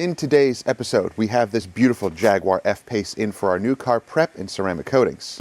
In today's episode, we have this beautiful Jaguar F-Pace in for our new car prep and ceramic coatings.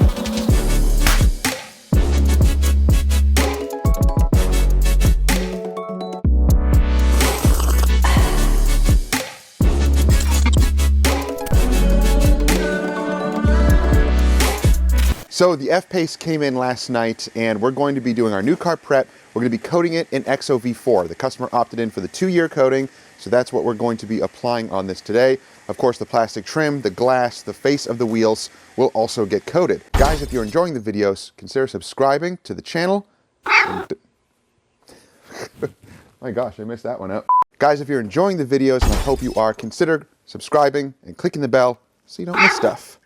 So the F-Pace came in last night and we're going to be doing our new car prep. We're going to be coating it in XOV4. The customer opted in for the 2-year coating, so that's what we're going to be applying on this today. Of course, the plastic trim, the glass, the face of the wheels will also get coated. Guys, if you're enjoying the videos, consider subscribing to the channel. My gosh, I missed that one out. Guys, if you're enjoying the videos, and I hope you are, consider subscribing and clicking the bell so you don't miss stuff.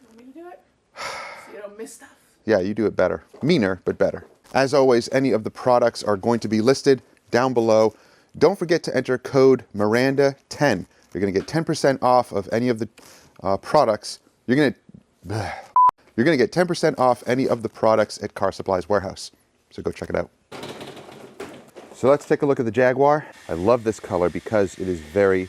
Want me to do it? So you don't miss stuff? Yeah, you do it better. Meaner, but better. As always, any of the products are going to be listed down below. Don't forget to enter code Miranda10. You're going to get 10% off of any of the products. You're going to get 10% off any of the products at Car Supplies Warehouse. So go check it out. So let's take a look at the Jaguar. I love this color because it is very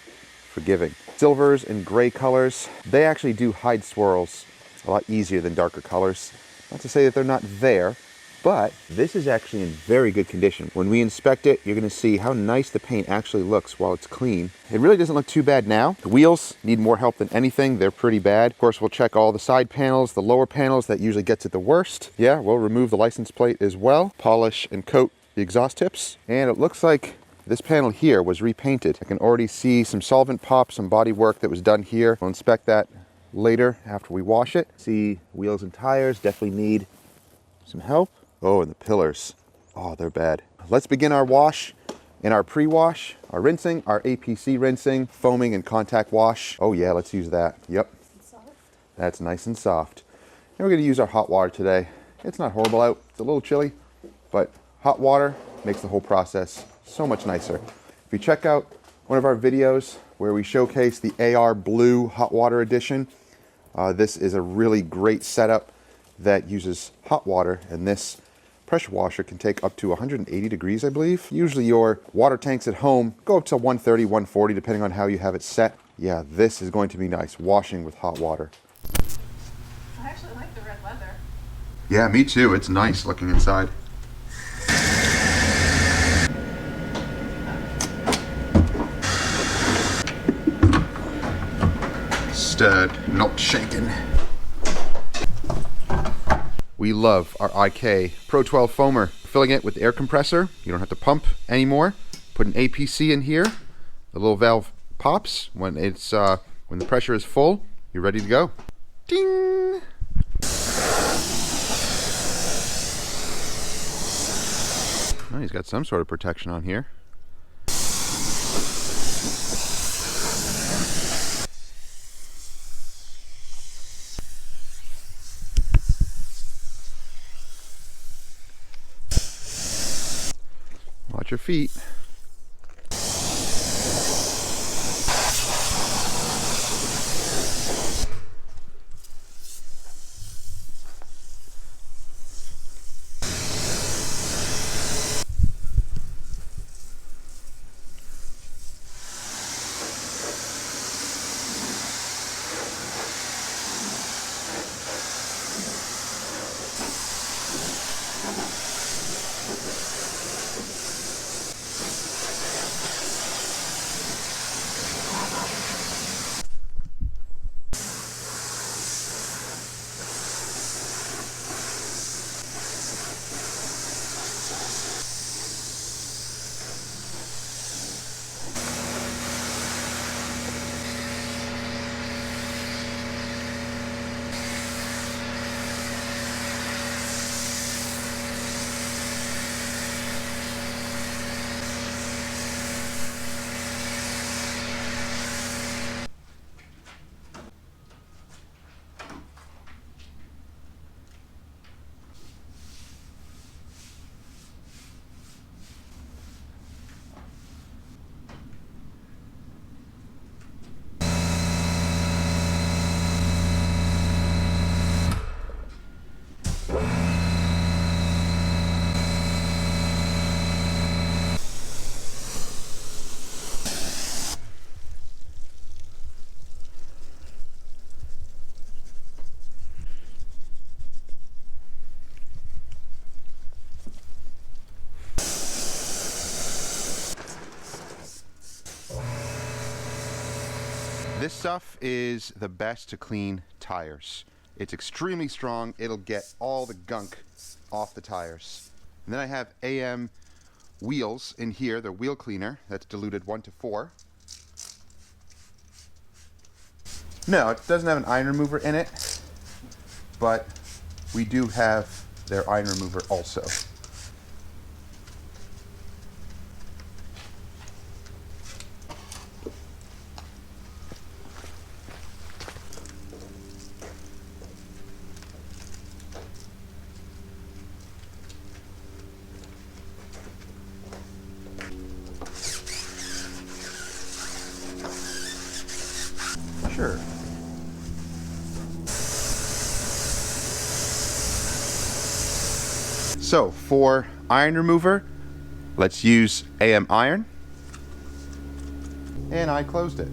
forgiving. Silvers and gray colors, they actually do hide swirls a lot easier than darker colors. Not to say that they're not there, but this is actually in very good condition. When we inspect it, you're gonna see how nice the paint actually looks while it's clean. It really doesn't look too bad now. The wheels need more help than anything. They're pretty bad. Of course, we'll check all the side panels, the lower panels, that usually gets it the worst. Yeah, we'll remove the license plate as well, polish and coat the exhaust tips. And it looks like this panel here was repainted. I can already see some solvent pop, some body work that was done here. We'll inspect that later after we wash it. See, wheels and tires definitely need some help. Oh, and the pillars. Oh, they're bad. Let's begin our wash and our pre-wash, our rinsing, our APC rinsing, foaming and contact wash. Oh yeah, let's use that. Yep. Soft. That's nice and soft. And we're gonna use our hot water today. It's not horrible out. It's a little chilly, but hot water makes the whole process so much nicer. If you check out one of our videos where we showcase the AR Blue Hot Water Edition, this is a really great setup that uses hot water, and this pressure washer can take up to 180 degrees, I believe. Usually your water tanks at home go up to 130, 140, depending on how you have it set. Yeah, this is going to be nice, washing with hot water. I actually like the red leather. Yeah, me too. It's nice looking inside. Stirred, not shaken. We love our IK Pro 12 foamer. Filling it with air compressor. You don't have to pump anymore. Put an APC in here. The little valve pops when it's when the pressure is full. You're ready to go. Ding! Oh, he's got some sort of protection on here. Watch your feet. This stuff is the best to clean tires. It's extremely strong. It'll get all the gunk off the tires. And then I have AM wheels in here, the wheel cleaner. That's diluted 1 to 4. No, it doesn't have an iron remover in it, but we do have their iron remover also. Sure. So for iron remover, let's use AM iron. And I closed it.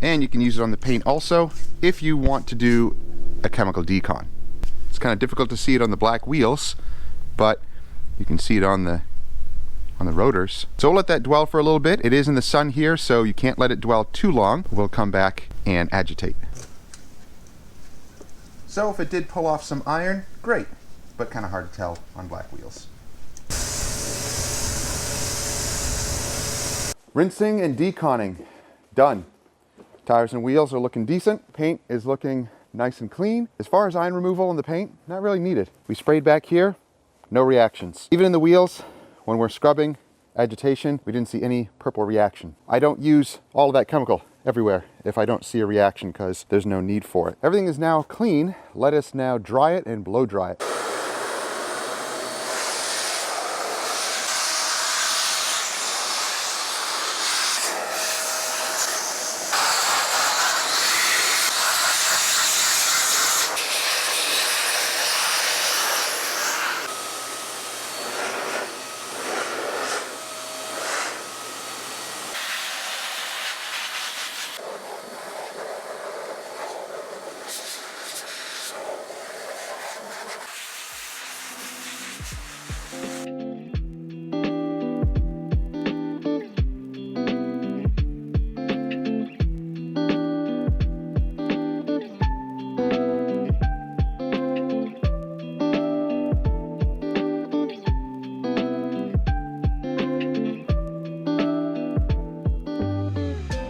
And you can use it on the paint also if you want to do a chemical decon. It's kind of difficult to see it on the black wheels, but you can see it on the rotors. So we'll let that dwell for a little bit. It is in the sun here, so you can't let it dwell too long. We'll come back and agitate. So if it did pull off some iron, great, but kind of hard to tell on black wheels. Rinsing and deconning, done. Tires and wheels are looking decent. Paint is looking nice and clean. As far as iron removal on the paint, not really needed. We sprayed back here, no reactions. Even in the wheels, when we're scrubbing, agitation, we didn't see any purple reaction. I don't use all of that chemical everywhere if I don't see a reaction because there's no need for it. Everything is now clean. Let us now dry it and blow dry it.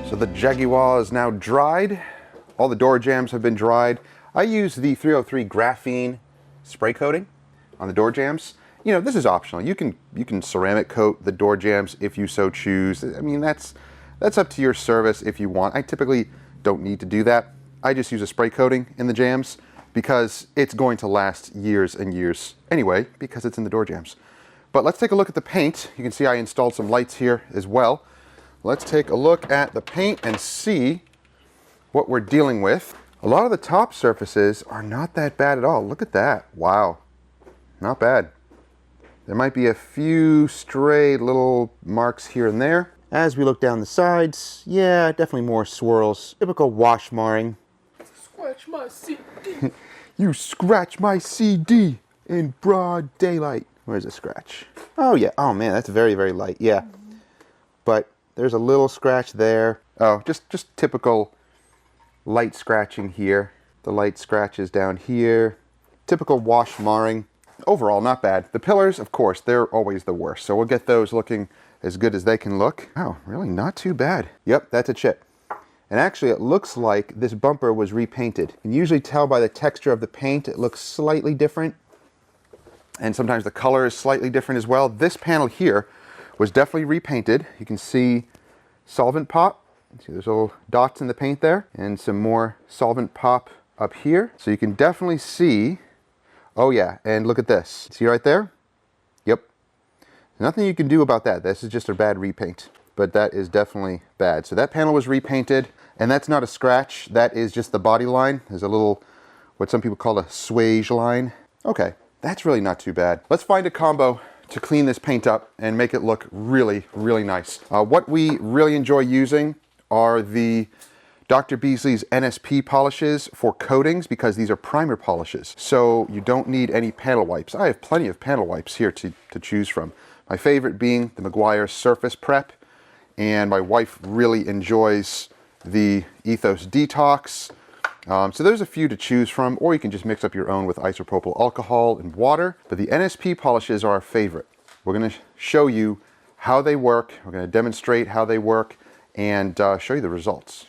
So the Jaguar is now dried. All the door jambs have been dried. I use the 303 graphene spray coating on the door jambs. You know, this is optional. You can ceramic coat the door jambs if you so choose. I mean, that's up to your service if you want. I typically don't need to do that. I just use a spray coating in the jambs because it's going to last years and years anyway because it's in the door jambs. But let's take a look at the paint. You can see I installed some lights here as well. Let's take a look at the paint and see what we're dealing with. A lot of the top surfaces are not that bad at all. Look at that. Wow. Not bad. There might be a few stray little marks here and there. As we look down the sides, yeah, definitely more swirls. Typical wash marring. Scratch my CD. You scratch my CD in broad daylight. Where's the scratch? Oh yeah. Oh man, that's very, very light. Yeah. But there's a little scratch there. Oh, just typical light scratching here. The light scratches down here. Typical wash marring. Overall, not bad. The pillars, of course, they're always the worst. So we'll get those looking as good as they can look. Oh, really not too bad. Yep, that's a chip. And actually, it looks like this bumper was repainted. You can usually tell by the texture of the paint, it looks slightly different. And sometimes the color is slightly different as well. This panel here was definitely repainted. You can see solvent pop. See there's little dots in the paint there and some more solvent pop up here. So you can definitely see, oh yeah, and look at this. See right there? Yep. Nothing you can do about that. This is just a bad repaint, but that is definitely bad. So that panel was repainted and that's not a scratch. That is just the body line. There's a little, what some people call a swage line. Okay, that's really not too bad. Let's find a combo to clean this paint up and make it look really, really nice. What we really enjoy using are the Dr. Beasley's NSP polishes for coatings because these are primer polishes. So you don't need any panel wipes. I have plenty of panel wipes here to choose from. My favorite being the Meguiar Surface Prep and my wife really enjoys the Ethos Detox. So there's a few to choose from, or you can just mix up your own with isopropyl alcohol and water. But the NSP polishes are our favorite. We're going to show you how they work. We're going to demonstrate how they work and show you the results.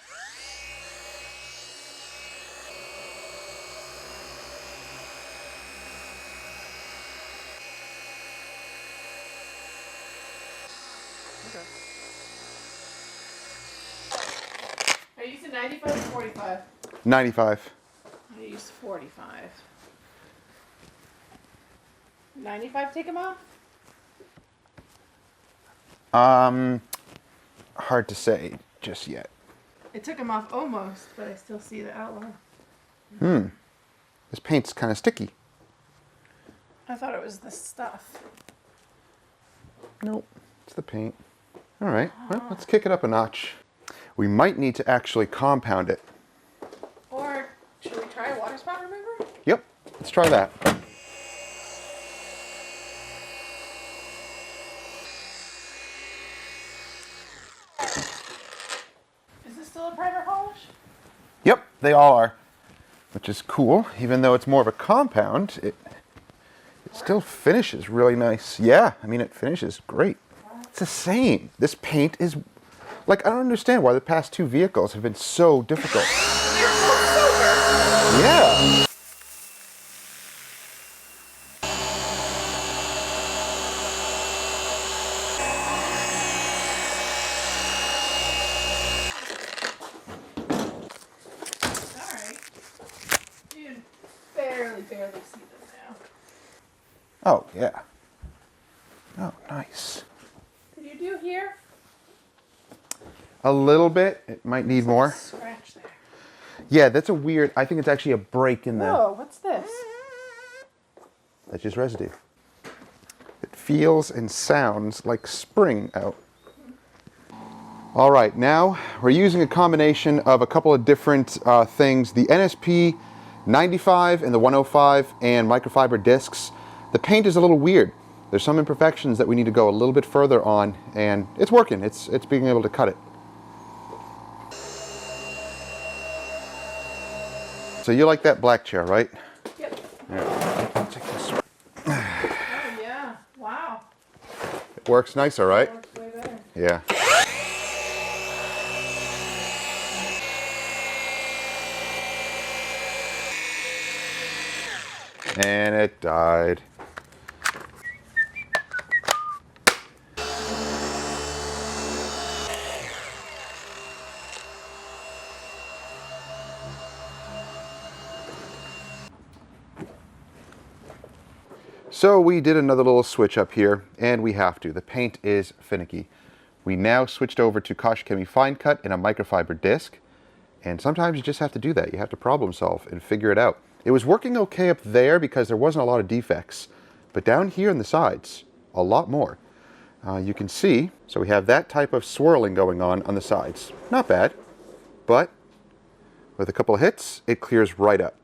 Are you using 95 or 45? 95. I used 45. 95 take them off? Hard to say just yet. It took them off almost, but I still see the outline. This paint's kind of sticky. I thought it was the stuff. Nope, it's the paint. All right, well, let's kick it up a notch. We might need to actually compound it. Or should we try a water spot remover? Yep, let's try that. Is this still a primer polish? Yep, they all are, which is cool. Even though it's more of a compound, it still finishes really nice. Yeah, I mean, it finishes great. It's the same. This paint is, like, I don't understand why the past two vehicles have been so difficult. They're both silver. Yeah. Alright. You can barely see them now. Oh, yeah. Oh, nice. Did you do here? A little bit. It might need more. Scratch there. Yeah, that's a weird, I think it's actually a break in there. Whoa, what's this? That's just residue. It feels and sounds like spring out. All right, now we're using a combination of a couple of different things. The NSP 95 and the 105 and microfiber discs. The paint is a little weird. There's some imperfections that we need to go a little bit further on, and it's working. It's being able to cut it. So you like that black chair, right? Yep. Yeah. I'll take this. Oh, yeah. Wow. It works nicer, right? That works way better. Yeah. And it died. So we did another little switch up here, and we have to. The paint is finicky. We now switched over to Kosh Chemi Fine Cut in a microfiber disc, and sometimes you just have to do that. You have to problem solve and figure it out. It was working okay up there because there wasn't a lot of defects, but down here on the sides, a lot more. You can see, so we have that type of swirling going on the sides. Not bad, but with a couple of hits, it clears right up.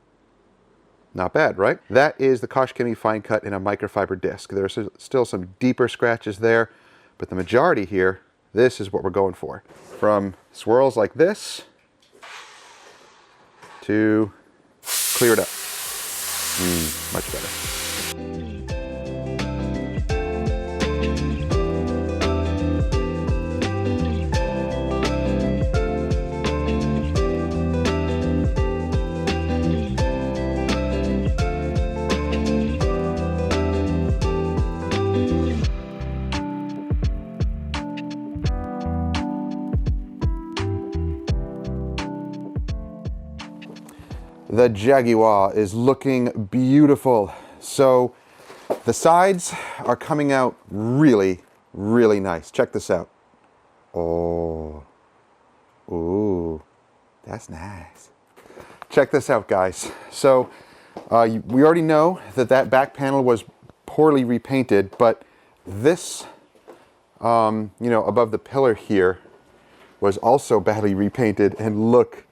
Not bad, right? That is the Kosh Chemi Fine Cut in a microfiber disc. There's still some deeper scratches there, but the majority here, this is what we're going for. From swirls like this to cleared up. Much better. The Jaguar is looking beautiful. So the sides are coming out really, really nice. Check this out. Oh, ooh, that's nice. Check this out, guys. So we already know that that back panel was poorly repainted, but this, you know, above the pillar here was also badly repainted. And look,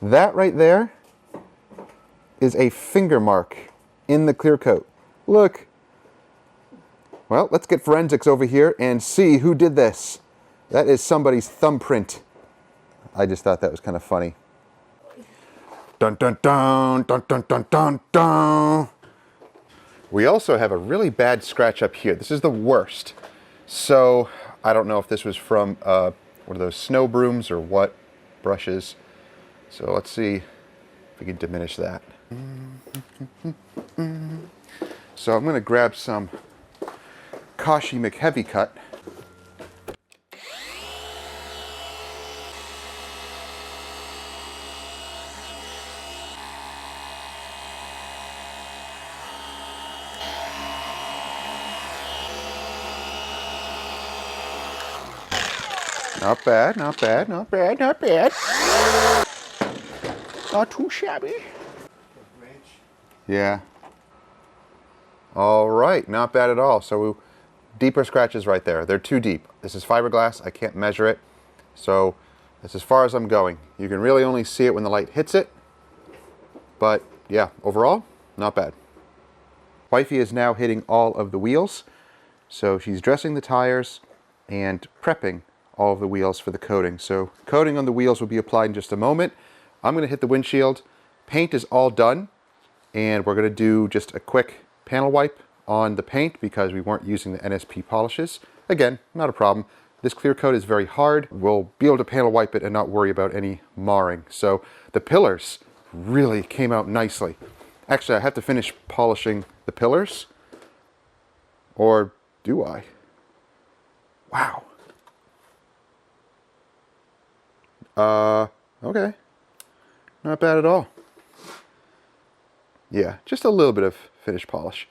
that right there is a finger mark in the clear coat. Look. Well, let's get forensics over here and see who did this. That is somebody's thumbprint. I just thought that was kind of funny. Dun dun dun dun dun dun dun dun. We also have a really bad scratch up here. This is the worst. So I don't know if this was from what are those, snow brooms or what, brushes. So let's see if we can diminish that. So I'm going to grab some Kashi McHeavy Cut. Not bad, not bad, not bad, not bad. Not too shabby. Yeah. All right, not bad at all. So deeper scratches right there. They're too deep. This is fiberglass. I can't measure it. So that's as far as I'm going. You can really only see it when the light hits it. But yeah, overall, not bad. Wifey is now hitting all of the wheels. So she's dressing the tires and prepping all of the wheels for the coating. So coating on the wheels will be applied in just a moment. I'm going to hit the windshield. Paint is all done, and we're going to do just a quick panel wipe on the paint because we weren't using the NSP polishes. Again, not a problem. This clear coat is very hard. We'll be able to panel wipe it and not worry about any marring. So the pillars really came out nicely. Actually, I have to finish polishing the pillars. Or do I? Wow. Okay. Not bad at all. Yeah, just a little bit of finish polish.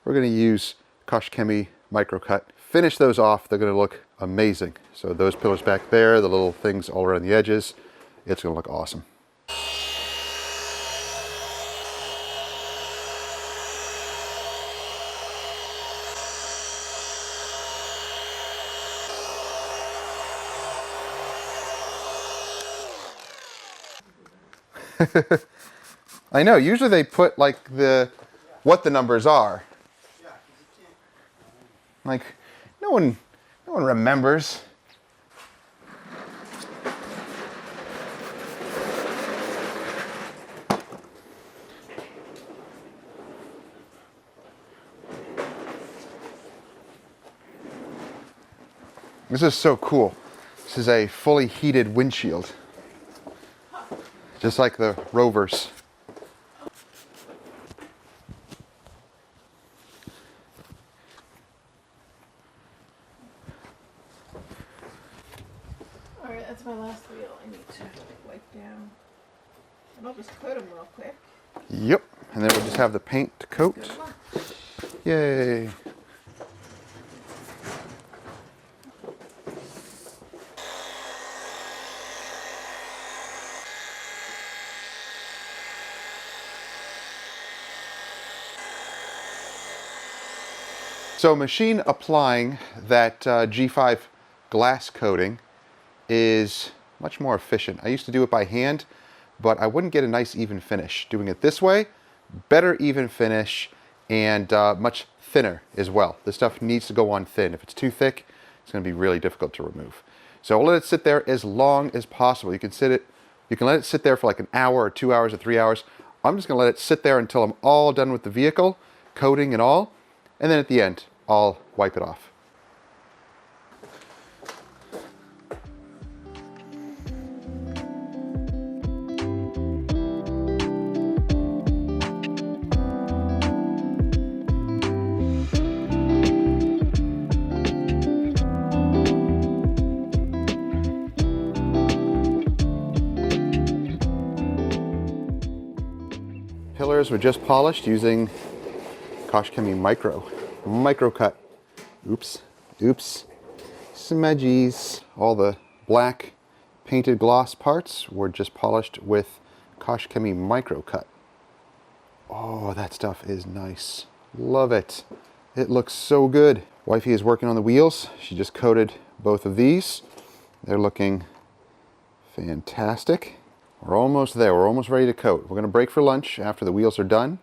We're going to use Kosh Chemie Micro Cut. Finish those off, they're going to look amazing. So those pillars back there, the little things all around the edges, it's going to look awesome. I know, usually they put like what the numbers are. Like, no one remembers. This is so cool. This is a fully heated windshield. Just like the Rovers. Alright, that's my last wheel. I need to wipe down. And I'll just coat them real quick. Yep, and then we'll just have the paint to coat. Yay! So machine applying that G5 glass coating is much more efficient. I used to do it by hand, but I wouldn't get a nice even finish. Doing it this way, better even finish and much thinner as well. This stuff needs to go on thin. If it's too thick, it's going to be really difficult to remove. So I'll let it sit there as long as possible. You can let it sit there for like an hour or 2 hours or 3 hours. I'm just going to let it sit there until I'm all done with the vehicle, coating and all. And then at the end, I'll wipe it off. Pillars were just polished using Kosh Chemie Micro Cut. Oops, smudgies. All the black painted gloss parts were just polished with Kosh Chemie Micro Cut. Oh, that stuff is nice. Love it. It looks so good. Wifey is working on the wheels. She just coated both of these. They're looking fantastic. We're almost there. We're almost ready to coat. We're going to break for lunch after the wheels are done.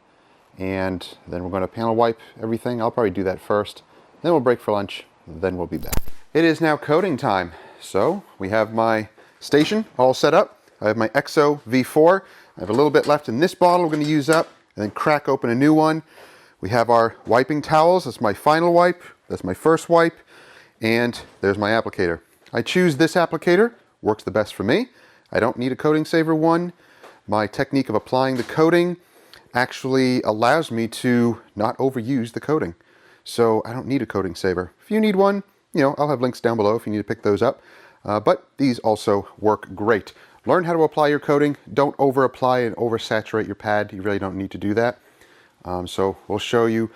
And then we're going to panel wipe everything. I'll probably do that first. Then we'll break for lunch. Then we'll be back. It is now coating time. So we have my station all set up. I have my XO V4. I have a little bit left in this bottle we're going to use up and then crack open a new one. We have our wiping towels. That's my final wipe. That's my first wipe. And there's my applicator. I choose this applicator. Works the best for me. I don't need a coating saver one. My technique of applying the coating actually allows me to not overuse the coating. So I don't need a coating saver. If you need one, I'll have links down below if you need to pick those up. But these also work great. Learn how to apply your coating. Don't over apply and oversaturate your pad. You really don't need to do that. So we'll show you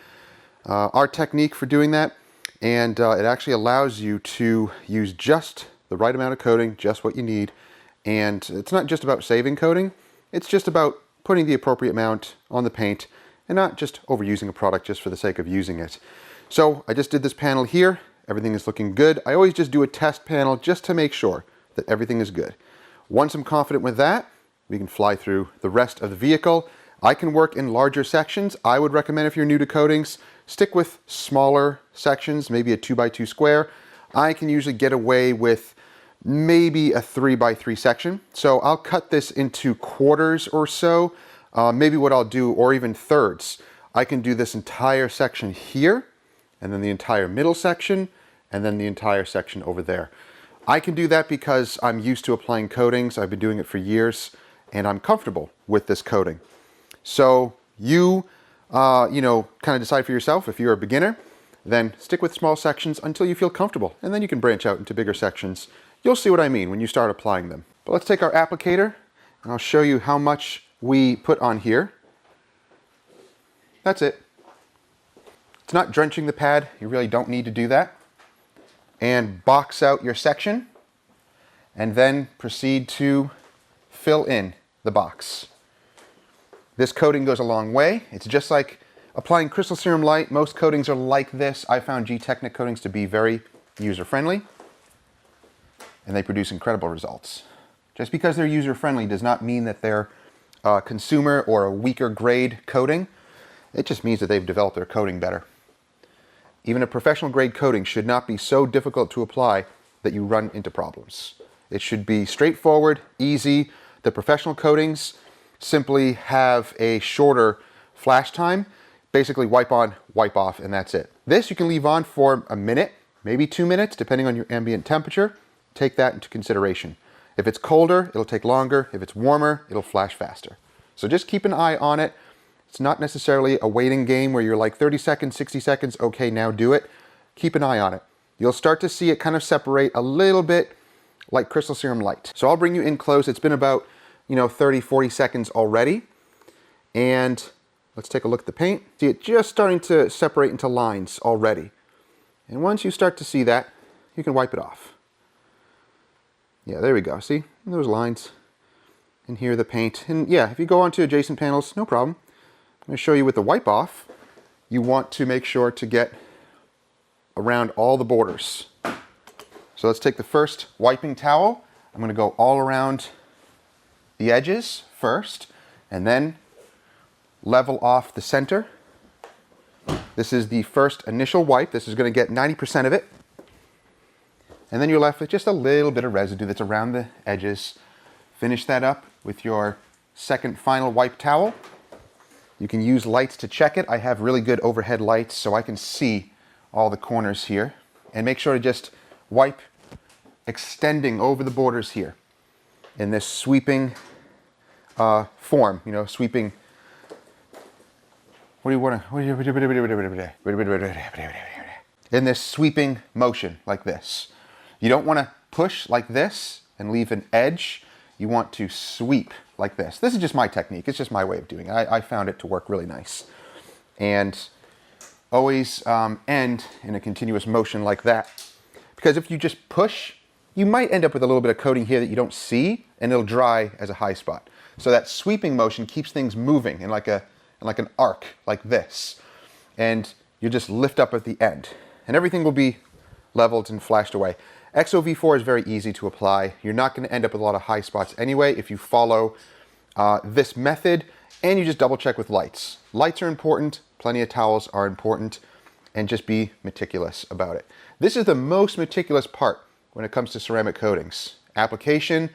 our technique for doing that. And it actually allows you to use just the right amount of coating, just what you need. And it's not just about saving coating. It's just about putting the appropriate amount on the paint and not just overusing a product just for the sake of using it. So I just did this panel here. Everything is looking good. I always just do a test panel just to make sure that everything is good. Once I'm confident with that, we can fly through the rest of the vehicle. I can work in larger sections. I would recommend, if you're new to coatings, stick with smaller sections, maybe a 2x2 square. I can usually get away with maybe a 3x3 section. So I'll cut this into quarters or so. Maybe what I'll do, or even thirds. I can do this entire section here, and then the entire middle section, and then the entire section over there. I can do that because I'm used to applying coatings. I've been doing it for years, and I'm comfortable with this coating. So you, kind of decide for yourself. If you're a beginner, then stick with small sections until you feel comfortable, and then you can branch out into bigger sections. You'll see what I mean when you start applying them. But let's take our applicator, and I'll show you how much we put on here. That's it. It's not drenching the pad. You really don't need to do that. And box out your section, and then proceed to fill in the box. This coating goes a long way. It's just like applying Crystal Serum Light. Most coatings are like this. I found G-Technic coatings to be very user-friendly, and they produce incredible results. Just because they're user-friendly does not mean that they're a consumer or a weaker grade coating. It just means that they've developed their coating better. Even a professional grade coating should not be so difficult to apply that you run into problems. It should be straightforward, easy. The professional coatings simply have a shorter flash time. Basically wipe on, wipe off, and that's it. This you can leave on for a minute, maybe 2 minutes, depending on your ambient temperature. Take that into consideration. If it's colder, it'll take longer. If it's warmer, it'll flash faster. So just keep an eye on it. It's not necessarily a waiting game where you're like 30 seconds, 60 seconds, okay, now do it. Keep an eye on it. You'll start to see it kind of separate a little bit like Crystal Serum Light. So I'll bring you in close. It's been about, 30, 40 seconds already. And let's take a look at the paint. See it just starting to separate into lines already. And once you start to see that, you can wipe it off. Yeah, there we go. See those lines? And here the paint. And yeah, if you go onto adjacent panels, no problem. I'm going to show you with the wipe off. You want to make sure to get around all the borders. So let's take the first wiping towel. I'm going to go all around the edges first, and then level off the center. This is the first initial wipe. This is going to get 90% of it. And then you're left with just a little bit of residue that's around the edges. Finish that up with your second final wipe towel. You can use lights to check it. I have really good overhead lights so I can see all the corners here. And make sure to just wipe extending over the borders here in this sweeping form, sweeping. What do you want to? In this sweeping motion like this. You don't want to push like this and leave an edge. You want to sweep like this. This is just my technique. It's just my way of doing it. I found it to work really nice. And always end in a continuous motion like that. Because if you just push, you might end up with a little bit of coating here that you don't see, and it'll dry as a high spot. So that sweeping motion keeps things moving in like an arc like this. And you just lift up at the end. And everything will be leveled and flashed away. XOV4 is very easy to apply. You're not going to end up with a lot of high spots anyway if you follow this method, and you just double check with lights. Lights are important, plenty of towels are important, and just be meticulous about it. This is the most meticulous part when it comes to ceramic coatings. Application,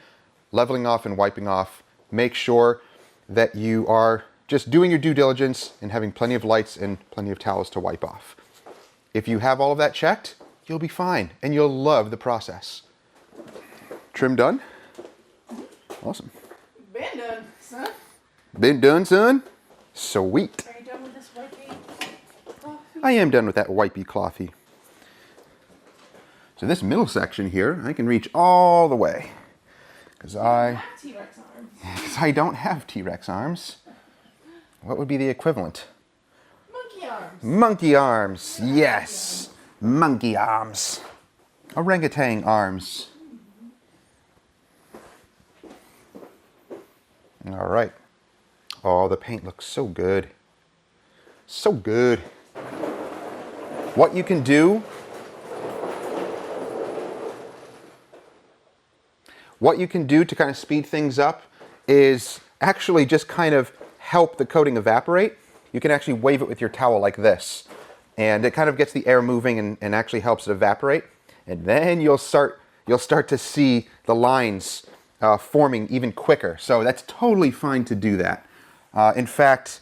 leveling off and wiping off. Make sure that you are just doing your due diligence and having plenty of lights and plenty of towels to wipe off. If you have all of that checked, you'll be fine and you'll love the process. Trim done? Awesome. Been done, son. Been done, son? Sweet. Are you done with this wipey coffee? I am done with that wipey clothy. So this middle section here, I can reach all the way. Because T-Rex arms. I don't have T-Rex arms. What would be the equivalent? Monkey arms. Monkey arms, yes. Monkey arms. Orangutan arms. All right. Oh, the paint looks so good. So good. What you can do, to kind of speed things up is actually just kind of help the coating evaporate. You can actually wave it with your towel like this. And it kind of gets the air moving and actually helps it evaporate. And then you'll start to see the lines forming even quicker. So that's totally fine to do that. In fact,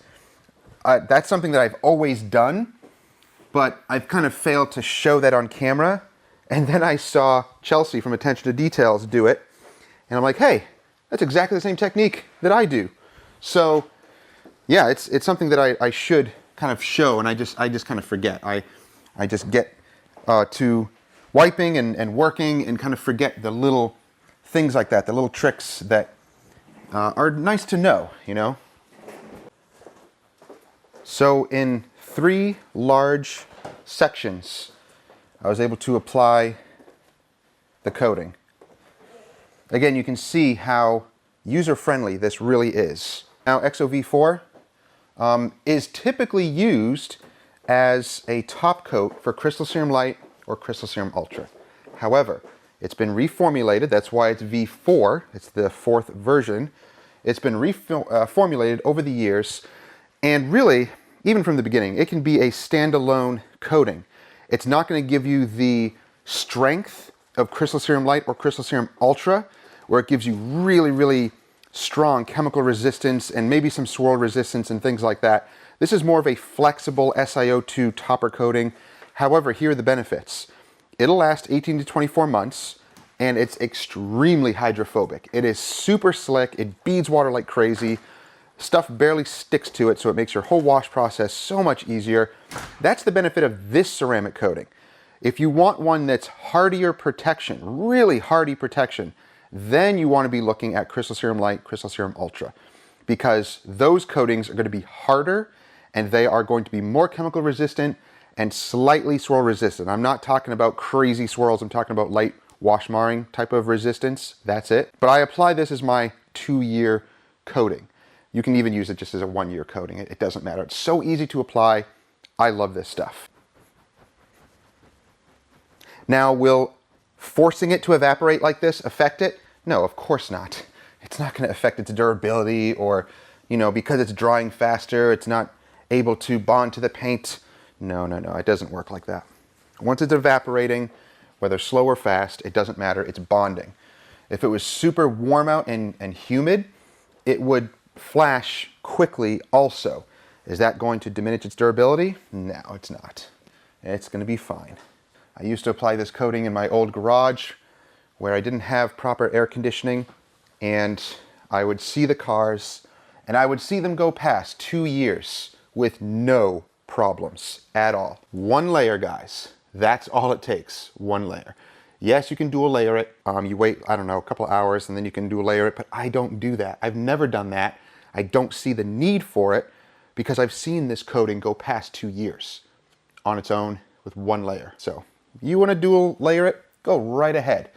that's something that I've always done, but I've kind of failed to show that on camera. And then I saw Chelsea from Attention to Details do it. And I'm like, hey, that's exactly the same technique that I do. So yeah, it's something that I should kind of show, and I just kind of forget. I just get to wiping and working and kind of forget the little things like that, the little tricks that are nice to know, you know? So in 3 large sections, I was able to apply the coating. Again, you can see how user-friendly this really is. Now, XOV4 is typically used as a top coat for Crystal Serum Light or Crystal Serum Ultra. However, it's been reformulated. That's why it's V4. It's the 4th version. It's been reformulated over the years, and really, even from the beginning, it can be a standalone coating. It's not going to give you the strength of Crystal Serum Light or Crystal Serum Ultra, where it gives you really, really strong chemical resistance and maybe some swirl resistance and things like that. This is more of a flexible SiO2 topper coating. However, here are the benefits. It'll last 18 to 24 months, and it's extremely hydrophobic. It is super slick. It beads water like crazy. Stuff barely sticks to it, so it makes your whole wash process so much easier. That's the benefit of this ceramic coating. If you want one that's hardier protection, really hardy protection, then you want to be looking at Crystal Serum Light, Crystal Serum Ultra, because those coatings are going to be harder and they are going to be more chemical resistant and slightly swirl resistant. I'm not talking about crazy swirls. I'm talking about light wash marring type of resistance. That's it. But I apply this as my 2-year coating. You can even use it just as a 1-year coating. It doesn't matter. It's so easy to apply. I love this stuff. Now, will forcing it to evaporate like this affect it? No, of course not. It's not going to affect its durability, or, you know, because it's drying faster, it's not able to bond to the paint. No, it doesn't work like that. Once it's evaporating, whether slow or fast, it doesn't matter, it's bonding. If it was super warm out and humid, it would flash quickly also. Is that going to diminish its durability? No, it's not. It's going to be fine. I used to apply this coating in my old garage where I didn't have proper air conditioning, and I would see the cars and I would see them go past 2 years with no problems at all. 1 layer, guys. That's all it takes. 1 layer. Yes, you can dual layer it. You wait, I don't know, a couple hours and then you can dual layer it, but I don't do that. I've never done that. I don't see the need for it because I've seen this coating go past 2 years on its own with 1 layer. So you want to dual layer it, go right ahead.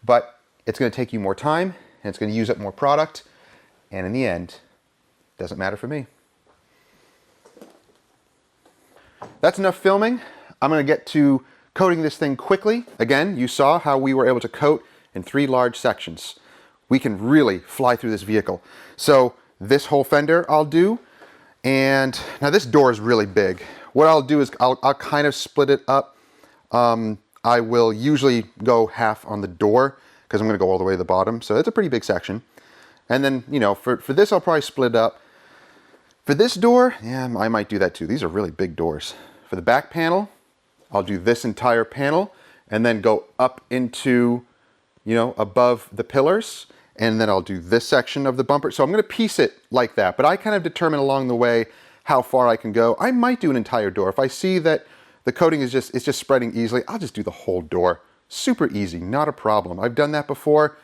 But it's going to take you more time and it's going to use up more product. And in the end, it doesn't matter for me. That's enough filming. I'm going to get to coating this thing quickly. Again, you saw how we were able to coat in 3 large sections. We can really fly through this vehicle. So this whole fender I'll do. And now this door is really big. What I'll do is I'll kind of split it up I will usually go half on the door because I'm going to go all the way to the bottom. So it's a pretty big section. And then, you know, for this, I'll probably split up. For this door, yeah, I might do that too. These are really big doors. For the back panel, I'll do this entire panel and then go up into, you know, above the pillars. And then I'll do this section of the bumper. So I'm going to piece it like that. But I kind of determine along the way how far I can go. I might do an entire door. If I see that the coating is just spreading easily, I'll just do the whole door. Super easy, not a problem. I've done that before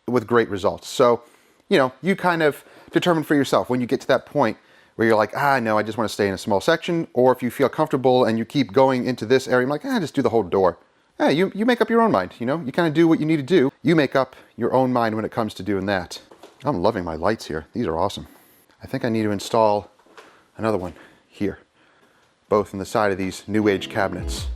with great results. So, you know, you kind of determine for yourself when you get to that point where you're like, no, I just want to stay in a small section. Or if you feel comfortable and you keep going into this area, I'm like, just do the whole door. You make up your own mind, you know? You kind of do what you need to do. You make up your own mind when it comes to doing that. I'm loving my lights here. These are awesome. I think I need to install another one here, both in the side of these new age cabinets.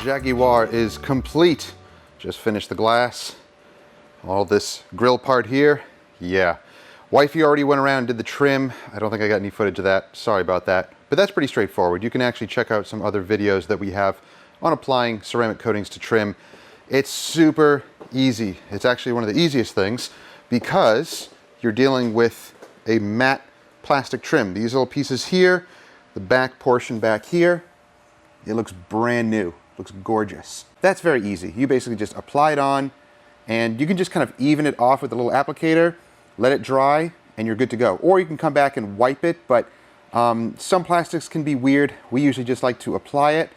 Jaguar is complete. Just finished the glass. All this grill part here. Yeah. Wifey already went around and did the trim. I don't think I got any footage of that. Sorry about that. But that's pretty straightforward. You can actually check out some other videos that we have on applying ceramic coatings to trim. It's super easy. It's actually one of the easiest things because you're dealing with a matte plastic trim. These little pieces here, the back portion back here, it looks brand new. Looks gorgeous. That's very easy. You basically just apply it on and you can just kind of even it off with a little applicator, let it dry, and you're good to go. Or you can come back and wipe it, but some plastics can be weird. We usually just like to apply it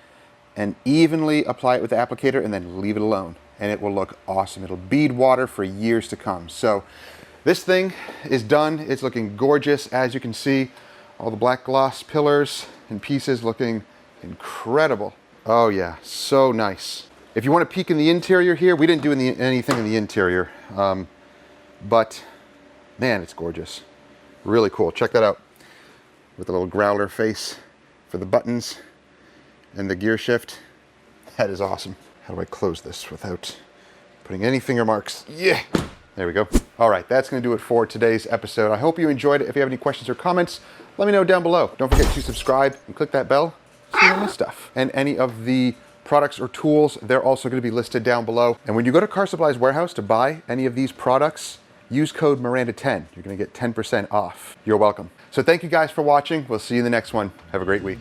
and evenly apply it with the applicator and then leave it alone. And it will look awesome. It'll bead water for years to come. So this thing is done. It's looking gorgeous. As you can see, all the black gloss pillars and pieces looking incredible. Oh yeah, so nice. If you want to peek in the interior here, we didn't do anything in the interior, but man, it's gorgeous. Really cool. Check that out. With a little growler face for the buttons and the gear shift. That is awesome. How do I close this without putting any finger marks? Yeah, there we go. All right, that's going to do it for today's episode. I hope you enjoyed it. If you have any questions or comments, let me know down below. Don't forget to subscribe and click that bell. See all this stuff. And any of the products or tools, they're also going to be listed down below. And when you go to Car Supplies Warehouse to buy any of these products, use code Miranda10. You're going to get 10% off. You're welcome. So thank you guys for watching. We'll see you in the next one. Have a great week.